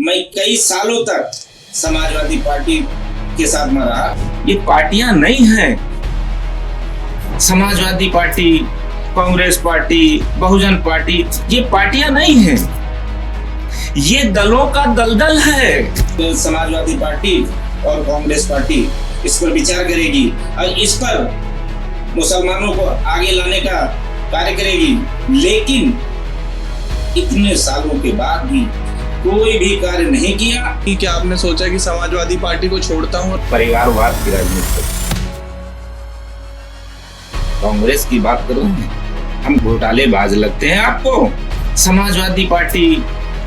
मैं कई सालों तक समाजवादी पार्टी के साथ में रहा। ये पार्टियां नहीं हैं। समाजवादी पार्टी, कांग्रेस पार्टी, बहुजन पार्टी, ये पार्टियां नहीं हैं। ये दलों का दलदल है। तो समाजवादी पार्टी और कांग्रेस पार्टी इस पर विचार करेगी और इस पर मुसलमानों को आगे लाने का कार्य करेगी, लेकिन इतने सालों के बाद भी कोई भी कार्य नहीं किया। क्या आपने सोचा कि समाजवादी पार्टी को छोड़ता हूँ? परिवारवाद की राजनीति, कांग्रेस की बात करूं, हम घोटालेबाज लगते हैं आपको। समाजवादी पार्टी,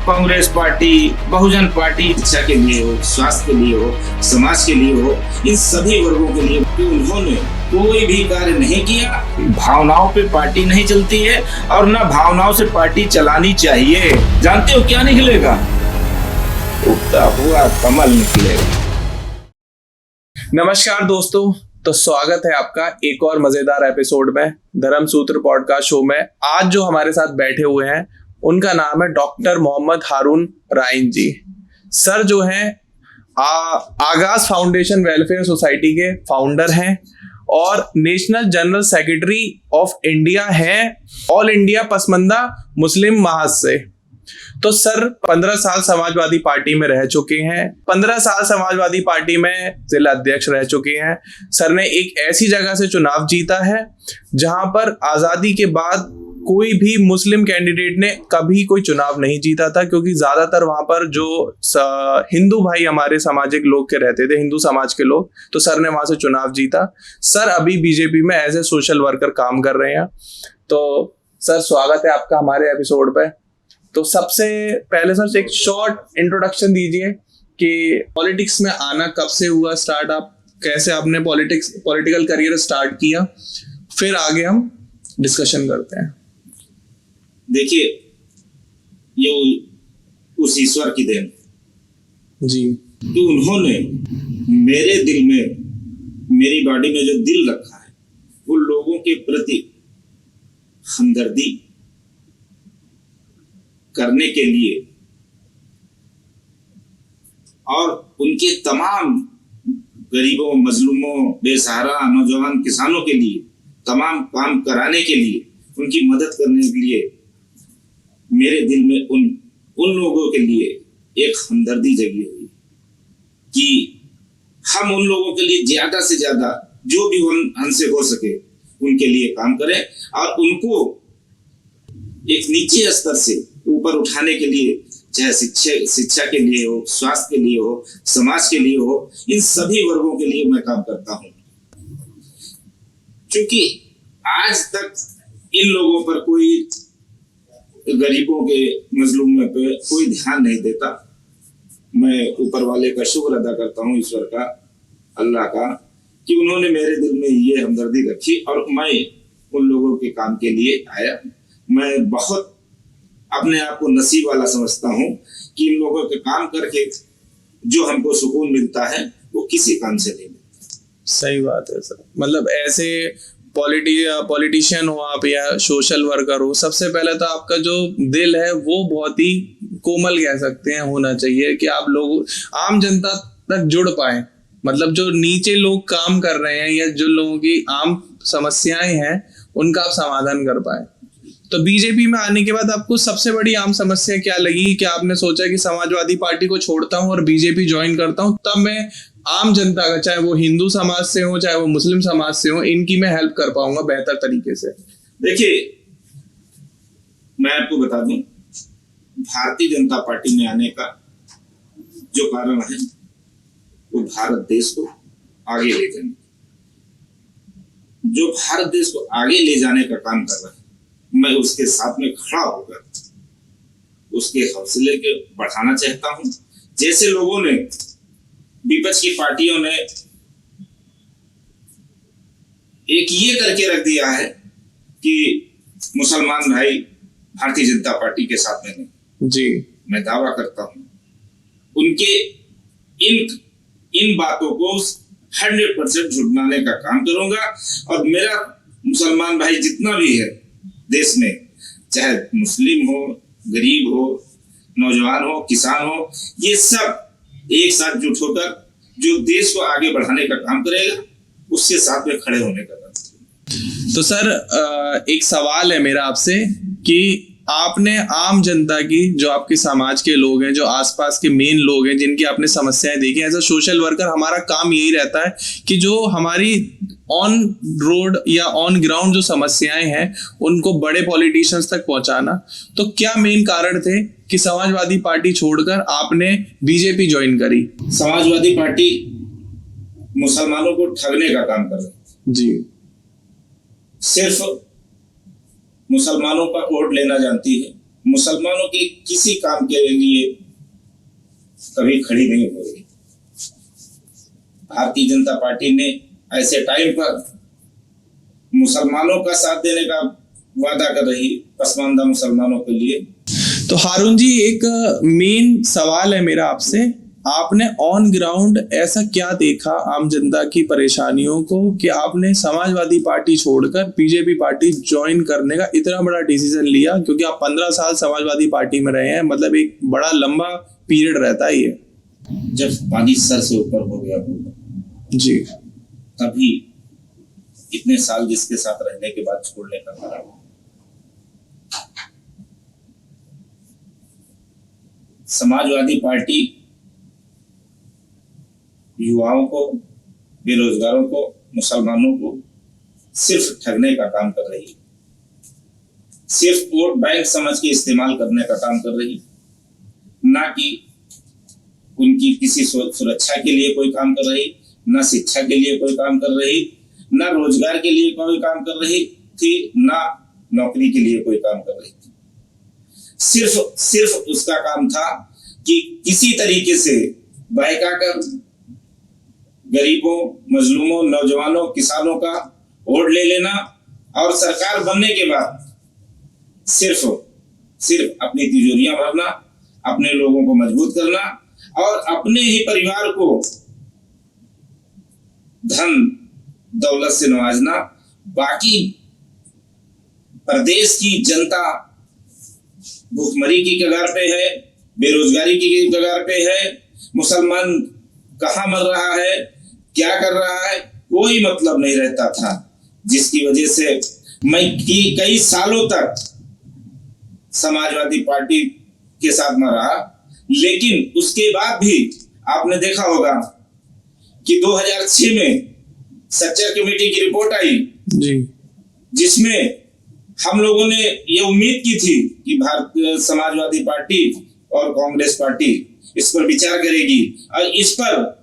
कांग्रेस पार्टी, बहुजन पार्टी शिक्षा के लिए हो, स्वास्थ्य के लिए हो, समाज के लिए हो, इन सभी वर्गों के लिए उन्होंने कोई भी कार्य नहीं किया। भावनाओं पे पार्टी नहीं चलती है और ना भावनाओं से पार्टी चलानी चाहिए। जानते हो क्या निकलेगा? उगता हुआ कमल निकलेगा। नमस्कार दोस्तों, तो स्वागत है आपका एक और मजेदार एपिसोड में धर्म सूत्र पॉडकास्ट शो में। आज जो हमारे साथ बैठे हुए हैं उनका नाम है डॉक्टर मोहम्मद हारून राइन जी। सर जो हैं आगाज फाउंडेशन वेलफेयर सोसाइटी के फाउंडर हैं और national general secretary of India हैं, ऑल इंडिया पसमंदा मुस्लिम महाज से। तो सर 15 साल समाजवादी पार्टी में रह चुके हैं, 15 साल समाजवादी पार्टी में जिला अध्यक्ष रह चुके हैं। सर ने एक ऐसी जगह से चुनाव जीता है जहां पर आजादी के बाद कोई भी मुस्लिम कैंडिडेट ने कभी कोई चुनाव नहीं जीता था, क्योंकि ज्यादातर वहां पर जो हिंदू भाई हमारे सामाजिक लोग के रहते थे, हिंदू समाज के लोग, तो सर ने वहां से चुनाव जीता। सर अभी बीजेपी में एज ए सोशल वर्कर काम कर रहे हैं। तो सर स्वागत है आपका हमारे एपिसोड पे। तो सबसे पहले सर एक शॉर्ट इंट्रोडक्शन दीजिए कि पॉलिटिक्स में आना कब से हुआ स्टार्ट, आप कैसे आपने पॉलिटिकल करियर स्टार्ट किया, फिर आगे हम डिस्कशन करते हैं। देखिए, ये उस ईश्वर की देन जी कि उन्होंने मेरे दिल में, मेरी बॉडी में जो दिल रखा है, वो लोगों के प्रति हमदर्दी करने के लिए और उनके तमाम गरीबों, मजलूमों, बेसहारा नौजवान किसानों के लिए तमाम काम कराने के लिए, उनकी मदद करने के लिए मेरे दिल में उन लोगों के लिए एक हमदर्दी जगी हुई कि हम उन लोगों के लिए ज्यादा से ज्यादा जो भी हमसे हो सके उनके लिए काम करें और उनको एक नीचे स्तर से ऊपर उठाने के लिए, चाहे शिक्षा के लिए हो, स्वास्थ्य के लिए हो, समाज के लिए हो, इन सभी वर्गों के लिए मैं काम करता हूं। क्योंकि आज तक इन लोगों पर कोई, गरीबों के, मजलूमों पे कोई ध्यान नहीं देता। मैं ऊपर वाले का शुक्र अदा करता हूँ, ईश्वर का, अल्लाह का, कि उन्होंने मेरे दिल में ये हमदर्दी रखी और मैं उन लोगों के काम के लिए आया। मैं बहुत अपने आप को नसीब वाला समझता हूँ कि इन लोगों के काम करके जो हमको सुकून मिलता है वो किसी काम से नहीं मिलता। सही बात है सर। मतलब ऐसे पॉलिटिशियन हो आप या सोशल वर्कर हो, सबसे पहले तो आपका जो दिल है वो बहुत ही कोमल कह सकते हैं होना चाहिए कि आप लोग आम जनता तक जुड़ पाए। मतलब जो नीचे लोग काम कर रहे हैं या जो लोगों की आम समस्याएं हैं उनका आप समाधान कर पाए। तो बीजेपी में आने के बाद आपको सबसे बड़ी आम समस्या क्या लगी कि आपने सोचा कि समाजवादी पार्टी को छोड़ता हूं और बीजेपी ज्वाइन करता हूं, तब मैं आम जनता का, चाहे वो हिंदू समाज से हो चाहे वो मुस्लिम समाज से हो, इनकी मैं हेल्प कर पाऊंगा बेहतर तरीके से? देखिए, मैं आपको बता दूं, भारतीय जनता पार्टी में आने का जो कारण है वो भारत देश को आगे ले जाने, जो भारत देश को आगे ले जाने का काम कर रहा है, मैं उसके साथ में खड़ा होकर उसके हौसले के बढ़ाना चाहता हूं। जैसे लोगों ने, विपक्ष की पार्टियों ने एक ये करके रख दिया है कि मुसलमान भाई भारतीय जनता पार्टी के साथ में नहीं जी, मैं दावा करता हूं उनके इन बातों को 100% झुटलाने का काम करूंगा। और मेरा मुसलमान भाई जितना भी है देश में, चाहे मुस्लिम हो, गरीब हो, नौजवान हो, किसान हो, ये सब एक साथ जुट होकर जो देश को आगे बढ़ाने का काम करेगा, उसके साथ में खड़े होने का काम। तो सर एक सवाल है मेरा आपसे कि आपने आम जनता की, जो आपके समाज के लोग हैं, जो आसपास के मेन लोग हैं, जिनकी आपने समस्याएं देखी, एज अ सोशल वर्कर हमारा काम यही रहता है कि जो हमारी ऑन रोड या ऑन ग्राउंड जो समस्याएं हैं उनको बड़े पॉलिटिशियंस तक पहुंचाना। तो क्या मेन कारण थे कि समाजवादी पार्टी छोड़कर आपने बीजेपी ज्वाइन करी? समाजवादी पार्टी मुसलमानों को ठगने का काम कर रही है जी। सिर्फ मुसलमानों का वोट लेना जानती है, मुसलमानों के किसी काम के लिए कभी खड़ी नहीं हो रही। भारतीय जनता पार्टी ने ऐसे टाइम पर मुसलमानों का साथ देने का वादा कर रही, पसमानदा मुसलमानों के लिए। तो हारून जी, एक मेन सवाल है मेरा आपसे, आपने ऑन ग्राउंड ऐसा क्या देखा आम जनता की परेशानियों को कि आपने समाजवादी पार्टी छोड़कर बीजेपी पार्टी ज्वाइन करने का इतना बड़ा डिसीजन लिया? क्योंकि आप 15 साल समाजवादी पार्टी में रहे हैं, मतलब एक बड़ा लंबा पीरियड रहता है ये। जब पानी सर से ऊपर हो गया होगा जी, तभी इतने साल जिसके साथ रहने के बाद छोड़ने का कारण। समाजवादी पार्टी युवाओं को, बेरोजगारों को, मुसलमानों को सिर्फ ठगने का काम कर रही है, सिर्फ वोट बैंक समझ के इस्तेमाल करने का काम कर रही, ना कि उनकी किसी सुरक्षा के लिए कोई काम कर रही, ना शिक्षा के लिए कोई काम कर रही, ना रोजगार के लिए कोई काम कर रही थी, ना नौकरी के लिए कोई काम कर रही थी। सिर्फ उसका काम था कि किसी तरीके से बहकाकर गरीबों, मजलूमों, नौजवानों, किसानों का वोट ले लेना और सरकार बनने के बाद सिर्फ अपनी तिजोरियां भरना, अपने लोगों को मजबूत करना और अपने ही परिवार को धन दौलत से नवाजना। बाकी प्रदेश की जनता भूखमरी की कगार पे है, बेरोजगारी की कगार पे है, मुसलमान कहाँ मर रहा है, क्या कर रहा है, कोई मतलब नहीं रहता था, जिसकी वजह से मैं कई सालों तक समाजवादी पार्टी के साथ में रहा। लेकिन उसके बाद भी आपने देखा होगा कि 2006 में सच्चर कमेटी की रिपोर्ट आई जी, जिसमें हम लोगों ने ये उम्मीद की थी कि भारतीय समाजवादी पार्टी और कांग्रेस पार्टी इस पर विचार करेगी और इस पर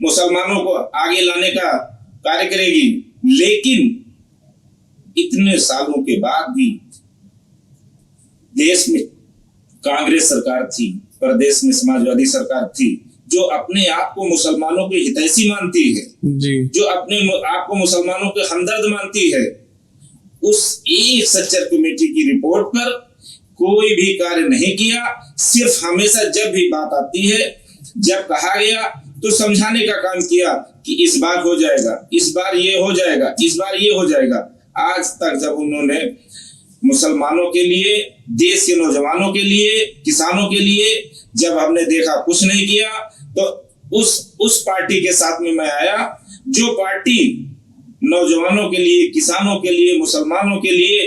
मुसलमानों को आगे लाने का कार्य करेगी। लेकिन इतने सालों के बाद भी देश में कांग्रेस सरकार थी, प्रदेश में समाजवादी सरकार थी, जो अपने आप को मुसलमानों के हितैषी मानती है जी, जो अपने आप को मुसलमानों के हमदर्द मानती है, उस एक सच्चर कमेटी की रिपोर्ट पर कोई भी कार्य नहीं किया। सिर्फ हमेशा जब भी बात आती है, जब कहा गया तो समझाने का काम किया कि इस बार हो जाएगा, इस बार ये हो जाएगा, इस बार ये हो जाएगा। आज तक जब उन्होंने मुसलमानों के लिए, देश के नौजवानों के लिए, किसानों के लिए जब हमने देखा कुछ नहीं किया, तो उस पार्टी के साथ में मैं आया, जो पार्टी नौजवानों के लिए, किसानों के लिए, मुसलमानों के लिए,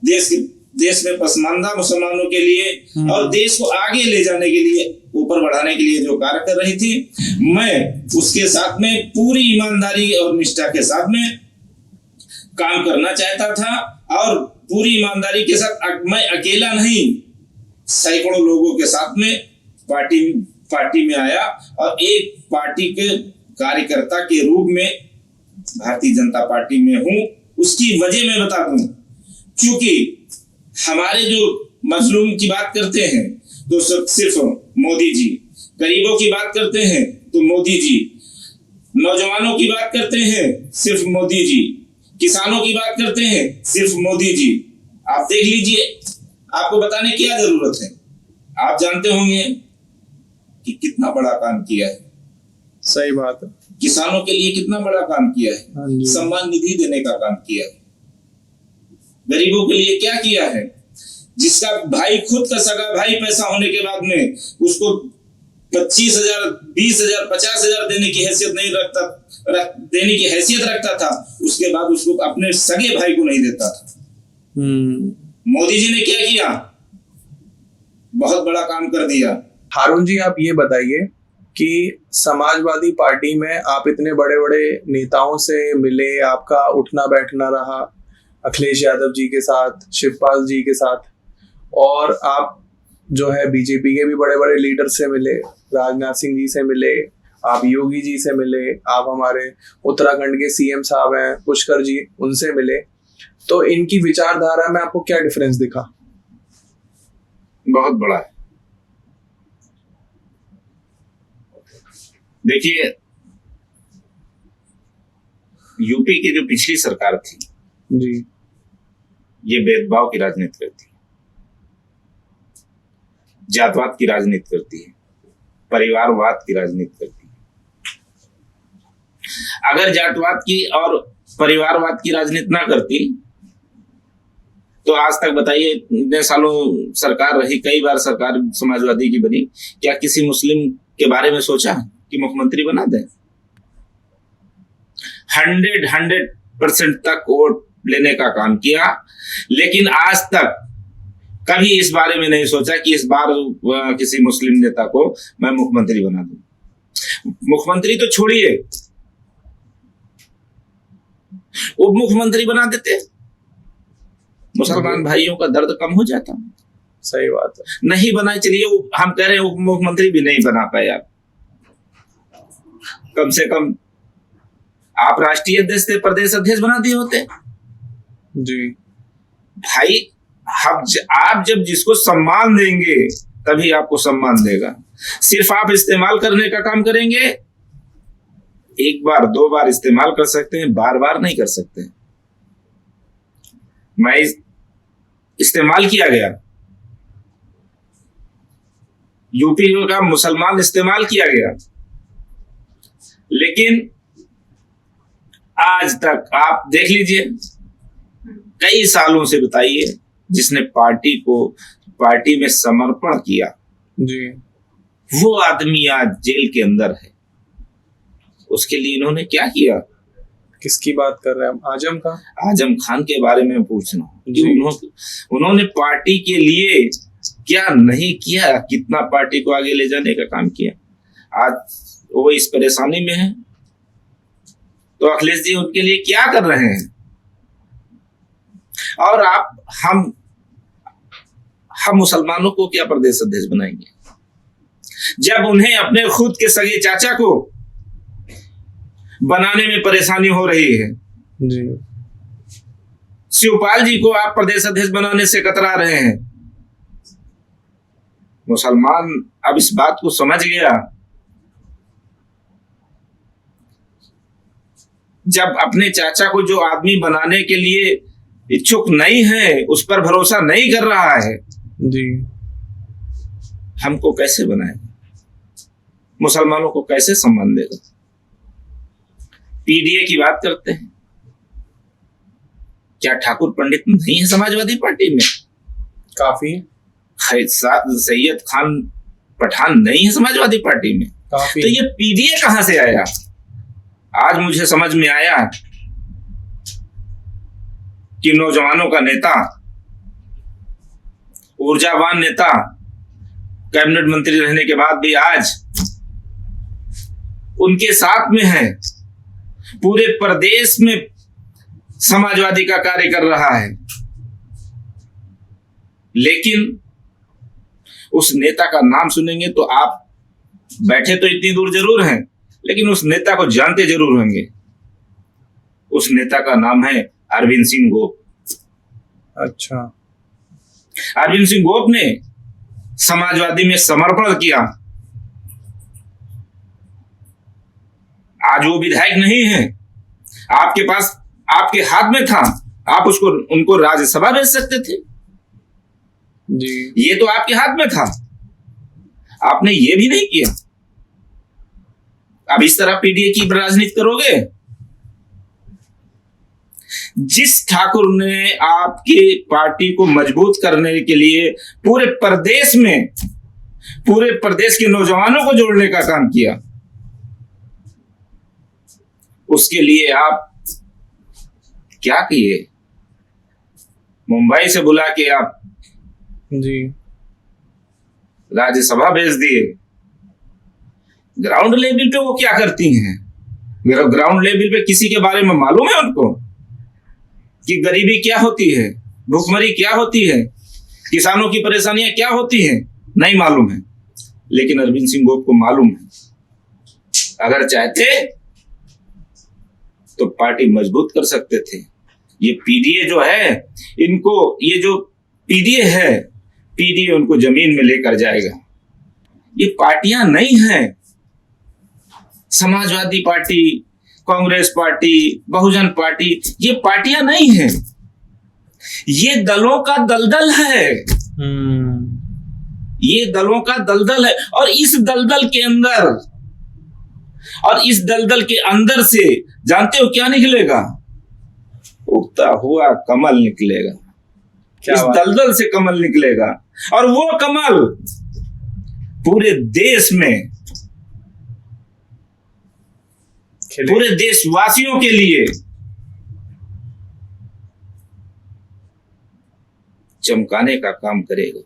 देश में पसमानदा मुसलमानों के लिए और देश को आगे ले जाने के लिए, ऊपर बढ़ाने के लिए जो कार्य कर रही थी, मैं उसके साथ में पूरी ईमानदारी और निष्ठा के साथ में काम करना चाहता था। और पूरी ईमानदारी के साथ मैं अकेला नहीं, सैकड़ों लोगों के साथ में पार्टी में आया और एक पार्टी के कार्यकर्ता के रूप में भारतीय जनता पार्टी में हूं। उसकी वजह मैं बता दूं, क्योंकि हमारे जो मजलूम की बात करते हैं तो सिर्फ मोदी जी, गरीबों की बात करते हैं तो मोदी जी, नौजवानों की बात करते हैं सिर्फ मोदी जी, किसानों की बात करते हैं सिर्फ मोदी जी। आप देख लीजिए, आपको बताने की क्या जरूरत है, आप जानते होंगे कि कितना बड़ा काम किया है। सही बात है। किसानों के लिए कितना बड़ा काम किया है, सम्मान निधि देने का काम किया है, गरीबों के लिए क्या किया है। जिसका भाई, खुद का सगा भाई पैसा होने के बाद में उसको 25,000, 20,000, 50,000 देने की हैसियत नहीं देने की हैसियत रखता था, उसके बाद उसको अपने सगे भाई को नहीं देता था। मोदी जी ने क्या किया? बहुत बड़ा काम कर दिया। हारून जी, आप ये बताइए कि समाजवादी पार्टी में आप इतने बड़े बड़े नेताओं से मिले, आपका उठना बैठना रहा अखिलेश यादव जी के साथ, शिवपाल जी के साथ, और आप जो है बीजेपी के भी बड़े बड़े लीडर से मिले, राजनाथ सिंह जी से मिले, आप योगी जी से मिले, आप हमारे उत्तराखंड के सीएम साहब हैं पुष्कर जी, उनसे मिले, तो इनकी विचारधारा में आपको क्या डिफरेंस दिखा? बहुत बड़ा है। देखिए, यूपी की जो पिछली सरकार थी जी, ये भेदभाव की राजनीति करती है, जातवाद की राजनीति करती है, परिवारवाद की राजनीति करती है। अगर जातवाद की और परिवारवाद की राजनीति ना करती तो आज तक बताइए, इतने सालों सरकार रही, कई बार सरकार समाजवादी की बनी, क्या किसी मुस्लिम के बारे में सोचा कि मुख्यमंत्री बना दे? 100% तक वोट लेने का काम किया, लेकिन आज तक कभी इस बारे में नहीं सोचा कि इस बार किसी मुस्लिम नेता को मैं मुख्यमंत्री बना दूं। मुख्यमंत्री तो छोड़िए, उप मुख्यमंत्री बना देते, मुसलमान भाइयों का दर्द कम हो जाता। सही बात है। नहीं बनाए, चलिए हम कह रहे हैं उप मुख्यमंत्री भी नहीं बना पाए आप, कम से कम आप राष्ट्रीय अध्यक्ष थे, प्रदेश अध्यक्ष बना दिए होते जी। भाई, आप जब जिसको सम्मान देंगे तभी आपको सम्मान देगा। सिर्फ आप इस्तेमाल करने का काम करेंगे, एक बार 2 बार इस्तेमाल कर सकते हैं, बार बार नहीं कर सकते। मैं इस्तेमाल किया गया, यूपी का मुसलमान इस्तेमाल किया गया, लेकिन आज तक आप देख लीजिए, कई सालों से बताइए, जिसने पार्टी में समर्पण किया जी, वो आदमी आज जेल के अंदर है। उसके लिए इन्होंने क्या किया? किसकी बात कर रहे हैं हम? आजम का? आजम खान के बारे में पूछना कि उन्होंने पार्टी के लिए क्या नहीं किया, कितना पार्टी को आगे ले जाने का काम किया। आज वो इस परेशानी में है, तो अखिलेश जी उनके लिए क्या कर रहे हैं? और हम मुसलमानों को क्या प्रदेश अध्यक्ष बनाएंगे, जब उन्हें अपने खुद के सगे चाचा को बनाने में परेशानी हो रही है जी। शिवपाल जी को आप प्रदेश अध्यक्ष बनाने से कतरा रहे हैं। मुसलमान अब इस बात को समझ गया, जब अपने चाचा को जो आदमी बनाने के लिए इच्छुक नहीं है, उस पर भरोसा नहीं कर रहा है जी, हमको कैसे बनाएगा? मुसलमानों को कैसे सम्मान देगा? पीडीए की बात करते हैं, क्या ठाकुर पंडित नहीं है समाजवादी पार्टी में? काफी। सैयद खान पठान नहीं है समाजवादी पार्टी में? काफी। तो ये पीडीए कहां से आया? आज मुझे समझ में आया कि नौजवानों का नेता, ऊर्जावान नेता, कैबिनेट मंत्री रहने के बाद भी आज उनके साथ में है, पूरे प्रदेश में समाजवादी का कार्य कर रहा है, लेकिन उस नेता का नाम सुनेंगे तो आप बैठे तो इतनी दूर जरूर हैं, लेकिन उस नेता को जानते जरूर होंगे। उस नेता का नाम है अरविंद सिंह गोप। अच्छा। अरविंद सिंह गोप ने समाजवादी में समर्पण किया। आज वो विधायक नहीं है, आपके पास, आपके हाथ में था, आप उनको राज्यसभा भेज सकते थे जी। ये तो आपके हाथ में था, आपने ये भी नहीं किया। अब इस तरह पीडीए की राजनीति करोगे? जिस ठाकुर ने आपकी पार्टी को मजबूत करने के लिए पूरे प्रदेश के नौजवानों को जोड़ने का काम किया, उसके लिए आप क्या किए? मुंबई से बुला के आप जी राज्यसभा भेज दिए। ग्राउंड लेवल पे वो क्या करती हैं? मेरा ग्राउंड लेवल पे किसी के बारे में मालूम है उनको कि गरीबी क्या होती है, भूखमरी क्या होती है, किसानों की परेशानियां क्या होती हैं? नहीं मालूम है। लेकिन अरविंद सिंह गोप को मालूम है। अगर चाहते तो पार्टी मजबूत कर सकते थे। ये पीडीए जो है, इनको ये जो पीडीए है, पीडीए उनको जमीन में लेकर जाएगा। ये पार्टियां नहीं हैं। समाजवादी पार्टी, कांग्रेस पार्टी, बहुजन पार्टी, ये पार्टियां नहीं हैं। ये दलों का दलदल है। ये दलों का दलदल है। और इस दलदल के अंदर से जानते हो क्या निकलेगा? उगता हुआ कमल निकलेगा। इस दलदल से कमल निकलेगा, और वो कमल पूरे देश में, पूरे देशवासियों के लिए चमकाने का काम करेगा।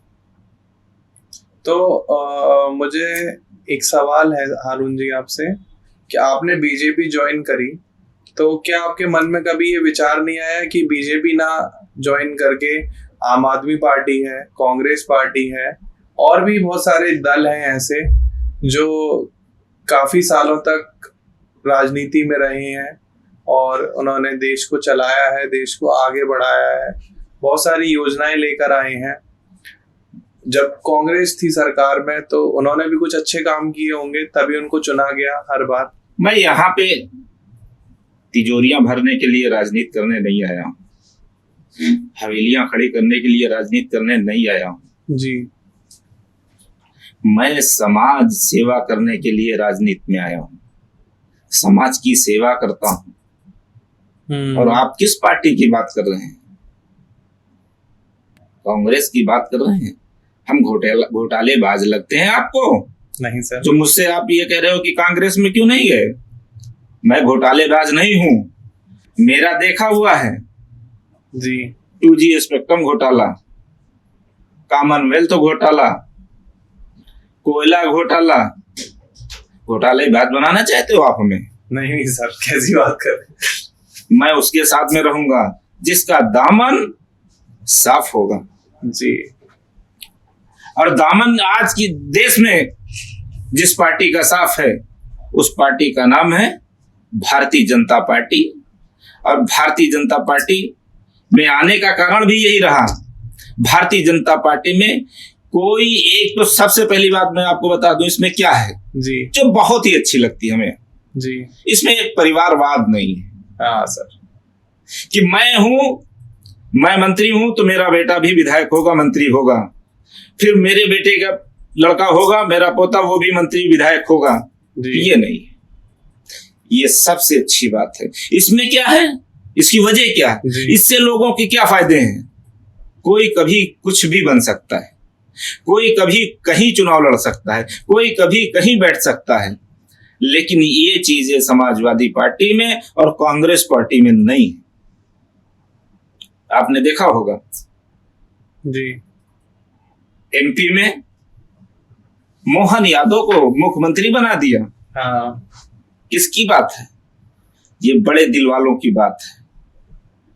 तो मुझे एक सवाल है हारून जी आपसे कि आपने बीजेपी ज्वाइन करी, तो क्या आपके मन में कभी ये विचार नहीं आया कि बीजेपी ना ज्वाइन करके आम आदमी पार्टी है, कांग्रेस पार्टी है, और भी बहुत सारे दल हैं ऐसे जो काफी सालों तक राजनीति में रहे हैं और उन्होंने देश को चलाया है, देश को आगे बढ़ाया है, बहुत सारी योजनाएं लेकर आए हैं। जब कांग्रेस थी सरकार में तो उन्होंने भी कुछ अच्छे काम किए होंगे, तभी उनको चुना गया हर बार। मैं यहाँ पे तिजोरियां भरने के लिए राजनीति करने नहीं आया हूँ, हवेलियां खड़ी करने के लिए राजनीति करने नहीं आया हूँ जी। मैं समाज सेवा करने के लिए राजनीति में आया हूँ। समाज की सेवा करता हूँ। और आप किस पार्टी की बात कर रहे हैं? कांग्रेस की बात कर रहे हैं? हम घोटालेबाज लगते हैं आपको? नहीं सर। जो मुझसे आप ये कह रहे हो कि कांग्रेस में क्यों नहीं गए, मैं घोटालेबाज नहीं हूं। मेरा देखा हुआ है जी। 2G स्पेक्ट्रम घोटाला, कॉमनवेल्थ घोटाला, कोयला घोटाला। घोटालेबाज बनाना चाहते हो आप हमें? नहीं सर, कैसी बात कर रहे हैं? मैं उसके साथ में रहूंगा जिसका दामन साफ होगा जी। और दामन आज की देश में जिस पार्टी का साफ है, उस पार्टी का नाम है भारतीय जनता पार्टी। और भारतीय जनता पार्टी में आने का कारण भी यही रहा। भारतीय जनता पार्टी में कोई एक, तो सबसे पहली बात मैं आपको बता दूं इसमें क्या है जी, जो बहुत ही अच्छी लगती है हमें जी। इसमें एक परिवारवाद नहीं है। हाँ सर। कि मैं मंत्री हूं तो मेरा बेटा भी विधायक होगा, मंत्री होगा, फिर मेरे बेटे का लड़का होगा, मेरा पोता, वो भी मंत्री विधायक होगा। ये नहीं, ये सबसे अच्छी बात है। इसमें क्या है, इसकी वजह क्या है, इससे लोगों के क्या फायदे हैं? कोई कभी कुछ भी बन सकता है, कोई कभी कहीं चुनाव लड़ सकता है, कोई कभी कहीं बैठ सकता है, लेकिन ये चीजें समाजवादी पार्टी में और कांग्रेस पार्टी में नहीं है। आपने देखा होगा जी, एमपी में मोहन यादव को मुख्यमंत्री बना दिया। हाँ। किसकी बात है? ये बड़े दिल वालों की बात है,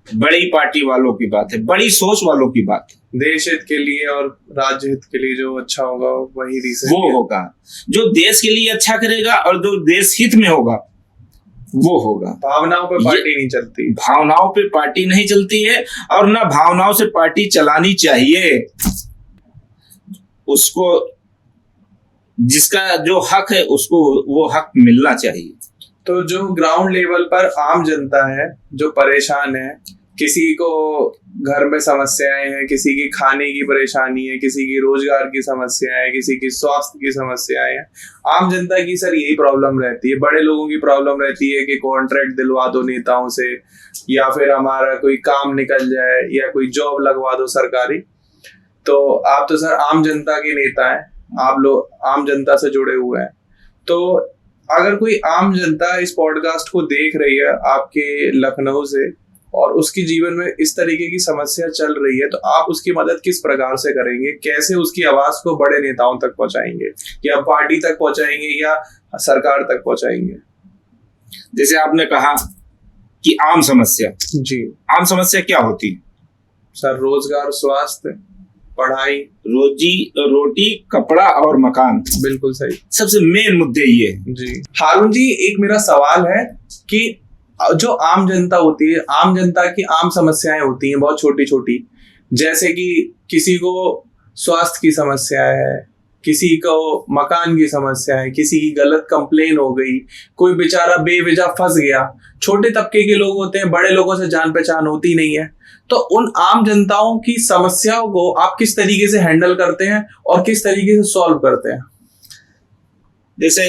बड़ी पार्टी वालों की बात है, बड़ी सोच वालों की बात है। देश हित के लिए और राज्य हित के लिए जो अच्छा होगा वही रीजन वो होगा, जो देश के लिए अच्छा करेगा और जो देश हित में होगा वो होगा। भावनाओं पे पार्टी नहीं चलती, भावनाओं पे पार्टी नहीं चलती है, और ना भावनाओं से पार्टी चलानी चाहिए। उसको जिसका जो हक है उसको वो हक मिलना चाहिए। तो जो ग्राउंड लेवल पर आम जनता है जो परेशान है, किसी को घर में समस्याएं हैं, किसी की खाने की परेशानी है, किसी की रोजगार की समस्या है, किसी की स्वास्थ्य की समस्याएं हैं। आम जनता की सर यही प्रॉब्लम रहती है। बड़े लोगों की प्रॉब्लम रहती है कि कॉन्ट्रैक्ट दिलवा दो नेताओं से, या फिर हमारा कोई काम निकल जाए, या कोई जॉब लगवा दो सरकारी। तो आप तो सर आम जनता के नेता हैं, आप लोग आम जनता से जुड़े हुए हैं। तो अगर कोई आम जनता इस पॉडकास्ट को देख रही है आपके लखनऊ से, और उसके जीवन में इस तरीके की समस्या चल रही है, तो आप उसकी मदद किस प्रकार से करेंगे? कैसे उसकी आवाज को बड़े नेताओं तक पहुंचाएंगे, या पार्टी तक पहुंचाएंगे, या सरकार तक पहुंचाएंगे? जैसे आपने कहा कि आम समस्या, जी आम समस्या क्या होती है सर? रोजगार, स्वास्थ्य, पढ़ाई, रोटी, कपड़ा और मकान। बिल्कुल सही, सबसे मेन मुद्दे ये हैं। जी हारून जी, एक मेरा सवाल है कि जो आम जनता होती है, आम जनता की आम समस्याएं होती हैं बहुत छोटी छोटी, जैसे कि किसी को स्वास्थ्य की समस्या है, किसी को मकान की समस्या है, किसी की गलत कंप्लेन हो गई, कोई बेचारा बेवजह फंस गया। छोटे तबके के लोग होते हैं, बड़े लोगों से जान पहचान होती नहीं है। तो उन आम जनताओं की समस्याओं को आप किस तरीके से हैंडल करते हैं और किस तरीके से सॉल्व करते हैं? जैसे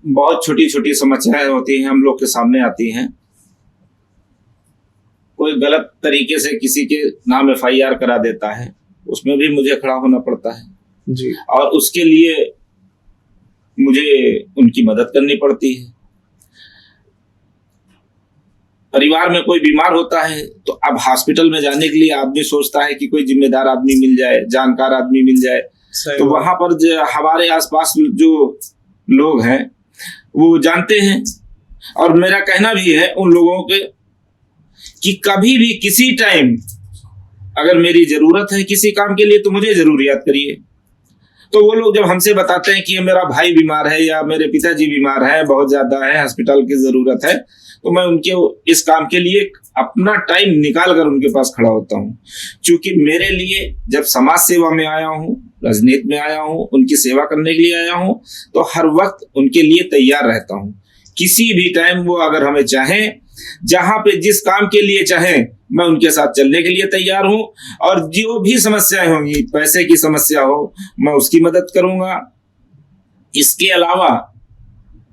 बहुत छोटी छोटी समस्याएं होती हैं, हम लोग के सामने आती हैं। कोई गलत तरीके से किसी के नाम FIR करा देता है, उसमें भी मुझे खड़ा होना पड़ता है जी, और उसके लिए मुझे उनकी मदद करनी पड़ती है। परिवार में कोई बीमार होता है तो अब हॉस्पिटल में जाने के लिए आदमी सोचता है कि कोई जिम्मेदार आदमी मिल जाए, जानकार आदमी मिल जाए। तो वहां पर जो हमारे आसपास जो लोग हैं वो जानते हैं, और मेरा कहना भी है उन लोगों के कि कभी भी किसी टाइम अगर मेरी जरूरत है किसी काम के लिए तो मुझे जरूर याद करिए। तो वो लोग जब हमसे बताते हैं कि ये मेरा भाई बीमार है या मेरे पिताजी बीमार है, बहुत ज्यादा है, हॉस्पिटल की जरूरत है, तो मैं उनके इस काम के लिए अपना टाइम निकाल कर उनके पास खड़ा होता हूँ। क्योंकि मेरे लिए जब समाज सेवा में आया हूँ, राजनीति में आया हूँ, उनकी सेवा करने के लिए आया हूँ, तो हर वक्त उनके लिए तैयार रहता हूँ। किसी भी टाइम वो अगर हमें चाहें, जहां पे जिस काम के लिए चाहें, मैं उनके साथ चलने के लिए तैयार हूं। और जो भी समस्याएं होंगी, पैसे की समस्या हो मैं उसकी मदद करूंगा। इसके अलावा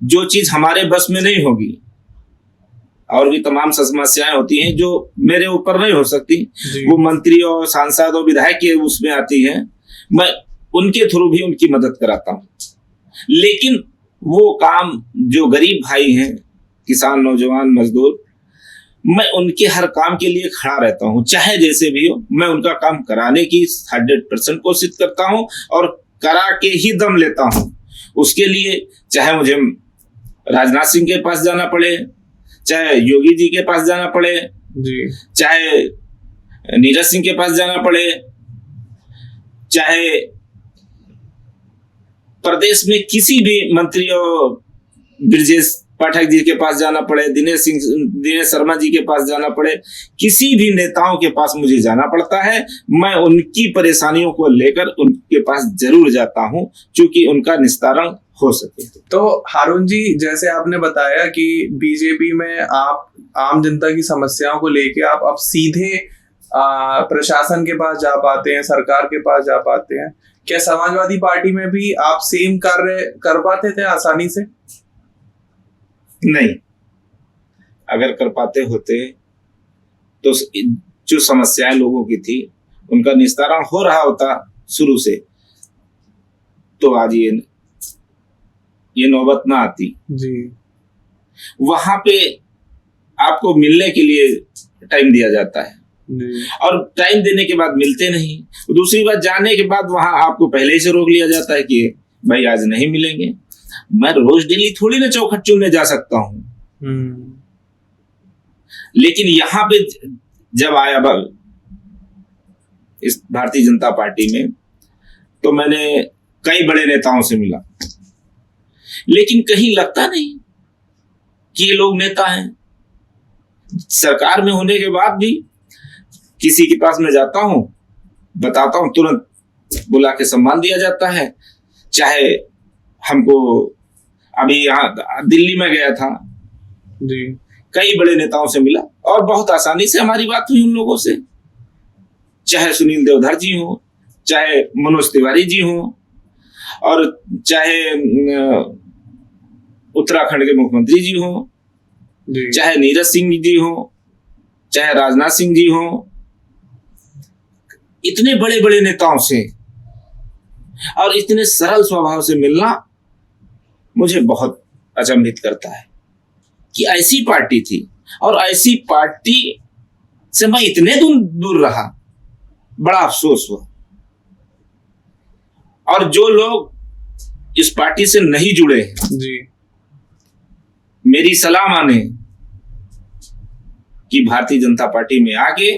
जो चीज हमारे बस में नहीं होगी, और भी तमाम समस्याएं होती हैं जो मेरे ऊपर नहीं हो सकती, वो मंत्री और सांसद और विधायक के उसमें आती हैं, मैं उनके थ्रू भी उनकी मदद कराता हूं। लेकिन वो काम जो गरीब भाई हैं, किसान, नौजवान, मजदूर, मैं उनके हर काम के लिए खड़ा रहता हूं, चाहे जैसे भी हो। मैं उनका काम कराने की 100% कोशिश करता हूं और करा के ही दम लेता हूं। उसके लिए चाहे मुझे राजनाथ सिंह के पास जाना पड़े, चाहे योगी जी के पास जाना पड़े जी, चाहे नीरज सिंह के पास जाना पड़े, चाहे प्रदेश में किसी भी मंत्री और ब्रजेश पाठक जी के पास जाना पड़े, दिनेश शर्मा जी के पास जाना पड़े, किसी भी नेताओं के पास मुझे जाना पड़ता है, मैं उनकी परेशानियों को लेकर उनके पास जरूर जाता हूं, क्योंकि उनका निस्तारण हो सके। तो हारून जी, जैसे आपने बताया कि बीजेपी में आप आम जनता की समस्याओं को लेके आप अब सीधे प्रशासन के पास जा पाते हैं, सरकार के पास जा पाते हैं। क्या समाजवादी पार्टी में भी आप सेम कार्य कर पाते थे आसानी से? नहीं, अगर कर पाते होते तो जो समस्याएं लोगों की थी उनका निस्तारण हो रहा होता शुरू से, तो आज ये नौबत ना आती जी। वहां पे आपको मिलने के लिए टाइम दिया जाता है और टाइम देने के बाद मिलते नहीं। दूसरी बात, जाने के बाद वहां आपको पहले ही से रोक लिया जाता है कि भाई आज नहीं मिलेंगे। मैं रोज डेली थोड़ी ना चौखट चुनने जा सकता हूं। लेकिन यहां पे जब आया इस भारतीय जनता पार्टी में, तो मैंने कई बड़े नेताओं से मिला, लेकिन कहीं लगता नहीं कि ये लोग नेता हैं। सरकार में होने के बाद भी किसी के पास मैं जाता हूं, बताता हूं, तुरंत बुला के सम्मान दिया जाता है। चाहे हमको, अभी यहाँ दिल्ली में गया था जी, कई बड़े नेताओं से मिला और बहुत आसानी से हमारी बात हुई उन लोगों से, चाहे सुनील देवधर जी हो, चाहे मनोज तिवारी जी हो, और चाहे उत्तराखंड के मुख्यमंत्री जी हो, चाहे नीरज सिंह जी हो, चाहे राजनाथ सिंह जी हो, इतने बड़े बड़े नेताओं से और इतने सरल स्वभाव से मिलना मुझे बहुत अचंभित करता है कि ऐसी पार्टी थी और ऐसी पार्टी से मैं इतने दूर रहा, बड़ा अफसोस हुआ। और जो लोग इस पार्टी से नहीं जुड़े जी, मेरी सलाह माने कि भारतीय जनता पार्टी में आके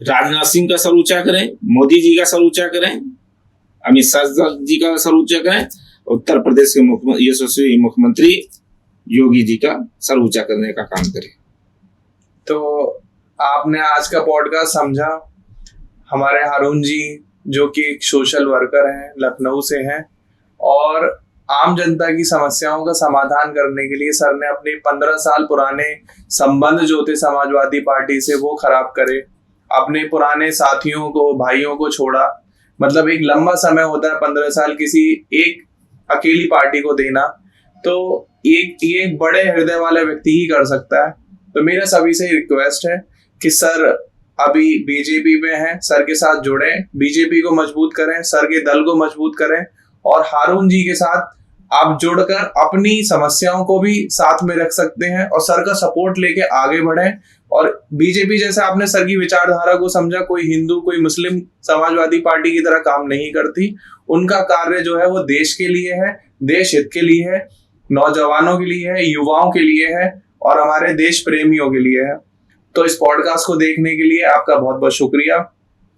राजनाथ सिंह का सर ऊंचा करें, मोदी जी का सर ऊंचा करें, अमित शाह जी का सर ऊंचा करें, उत्तर प्रदेश के यशस्वी मुख्यमंत्री योगी जी का सर ऊंचा करने का काम करें। तो आपने आज का पॉडकास्ट समझा। हमारे हारून जी जो कि एक सोशल वर्कर हैं, लखनऊ से हैं, और आम जनता की समस्याओं का समाधान करने के लिए सर ने अपने 15 साल पुराने संबंध जो थे समाजवादी पार्टी से वो खराब करे, अपने पुराने साथियों को, भाइयों को छोड़ा। मतलब एक लंबा समय होता है 15 साल किसी एक अकेली पार्टी को देना, तो ये बड़े हृदय वाला व्यक्ति ही कर सकता है। तो मेरा सभी से रिक्वेस्ट है कि सर अभी बीजेपी में हैं, सर के साथ जुड़ें, बीजेपी को मजबूत करें, सर के दल को मजबूत करें, और हारून जी के साथ आप जुड़कर अपनी समस्याओं को भी साथ में रख सकते हैं और सर का सपोर्ट लेके आगे बढ़ें। और बीजेपी जैसे आपने सर की विचारधारा को समझा, कोई हिंदू कोई मुस्लिम समाजवादी पार्टी की तरह काम नहीं करती। उनका कार्य जो है वो देश के लिए है, देश हित के लिए है, नौजवानों के लिए है, युवाओं के लिए है और हमारे देश प्रेमियों के लिए है। तो इस पॉडकास्ट को देखने के लिए आपका बहुत बहुत शुक्रिया।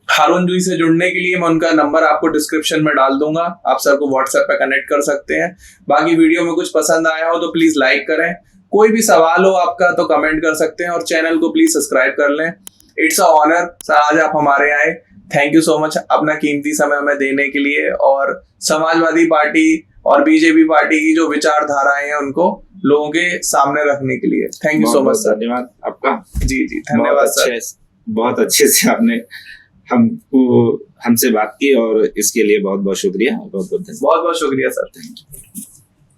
हारून जी से जुड़ने के लिए मैं उनका नंबर आपको डिस्क्रिप्शन में डाल दूंगा, आप सर को व्हाट्सएप पे कनेक्ट कर सकते हैं। बाकी वीडियो में कुछ पसंद आया हो तो प्लीज लाइक करें, कोई भी सवाल हो आपका तो कमेंट कर सकते हैं, और चैनल को प्लीज सब्सक्राइब कर लें। इट्स अ ऑनर सर, आज आप हमारे आए। थैंक यू सो मच अपना कीमती समय हमें देने के लिए और समाजवादी पार्टी और बीजेपी पार्टी की जो विचारधाराएं हैं उनको लोगों के सामने रखने के लिए। Thank you so much sir. धन्यवाद आपका। जी धन्यवाद सर। बहुत अच्छे से आपने हमसे बात की और इसके लिए बहुत बहुत शुक्रिया। बहुत बहुत शुक्रिया सर। Thank you.